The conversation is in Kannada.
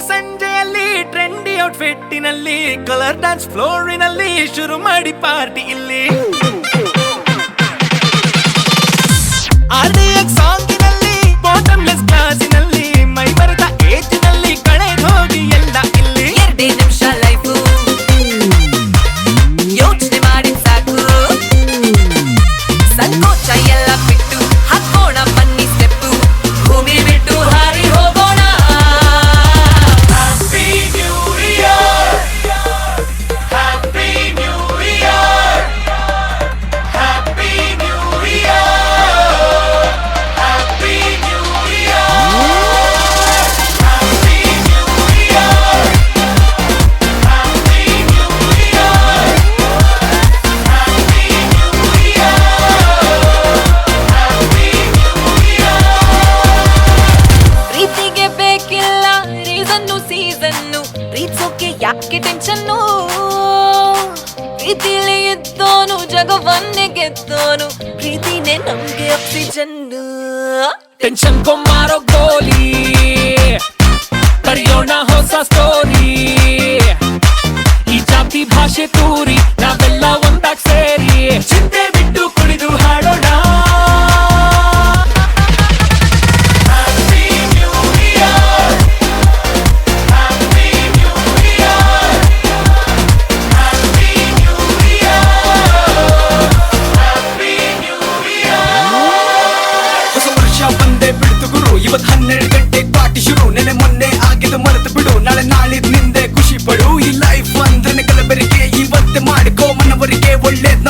ಸಂಜೆಯಲ್ಲಿ ಟ್ರೆಂಡಿ ಔಟ್ಫಿಟ್ಟಿನಲ್ಲಿ ಕಲರ್ ಡ್ಯಾನ್ಸ್ ಫ್ಲೋರಿನಲ್ಲಿ ಶುರು ಮಾಡಿ ಪಾರ್ಟಿ ಇಲ್ಲಿ RDX ಸಾಂಗಿನಲ್ಲಿ ಬಾಟಮ್ಲೆಸ್ ಕ್ಲಾಸಿನಲ್ಲಿ ಮೈ ಮರೆತ ಏಜಿನಲ್ಲಿ ಕಳೆದು ಹೋಗಿ ಎಲ್ಲ ಇಲ್ಲಿ 2 ನಿಮಿಷ ಲೈಫು ಯೋಚನೆ ಮಾಡಿ ಸಾಕು ಸಂಕೋಚ ಎಲ್ಲ ಬಿಟ್ಟು ಹಾಕೋಣ ಬನ್ನಿ ಸ್ಟೆಪ್ಪು ಭೂಮಿ ಬಿಟ್ಟು ಹಾರಿ ಹೋಗೋಣ happy new year happy new year happy new year happy new year happy new year happy new year happy new year ಪ್ರೀತಿಗೆ ಬೇಕಿಲ್ಲ ರೀಸನ್ನು ಸೀಸನ್ನು ಪ್ರೀತಿಸೋಕೆ ಯಾಕೆ ಟೆನ್ಷನ್ನು ಪ್ರೀತಿಲಿ ಇದ್ದೋನು ಜಗವನ್ನೇ ಗೆದ್ದೋನು ಪ್ರೀತಿನೇ ನಮ್ಗೆ ಆಕ್ಸಿಜನ್ನು ಟೆನ್ಷನ್ ಮಾರೋ ಗೋಲಿ ಕರಿಯೋಣ ಹೊಸ ಸ್ಟೋರಿ ಈ ಜಾತಿ ಭಾಷೆ ತೂರಿ ನಾವೆಲ್ಲ ಒಂದಾಗ್ ಸೇರಿ ಚಿಂತೆ ಬಿಟ್ಟು ಕುಡಿದು ಹಾಡೋಣ Happy New Year Happy New Year Happy New Year Happy New Year ಹೊಸ ವರ್ಷ ಬಂದೇ ಬಿಡ್ತು ಗುರು ಇವತ್ 12 ಗಂಟೆಗೆ ಪಾರ್ಟಿ ಶುರು ನೆನೆ ಮೊನ್ನೆ ಆಗಿದ್ದು ಮರೆತು ಬಿಡು ನಾಳೆ ನಾಳಿದ್ ನಿಂದೆ ಖುಷಿ ಪಡು ಈ ಲೈಫ್ ಅಂದ್ರೆ ಕಲಬೆರಕೆ ಇವತ್ತೇ ಮಾಡಿಕೋ ಮನವರಿಗೆ ಒಳ್ಳೇದ್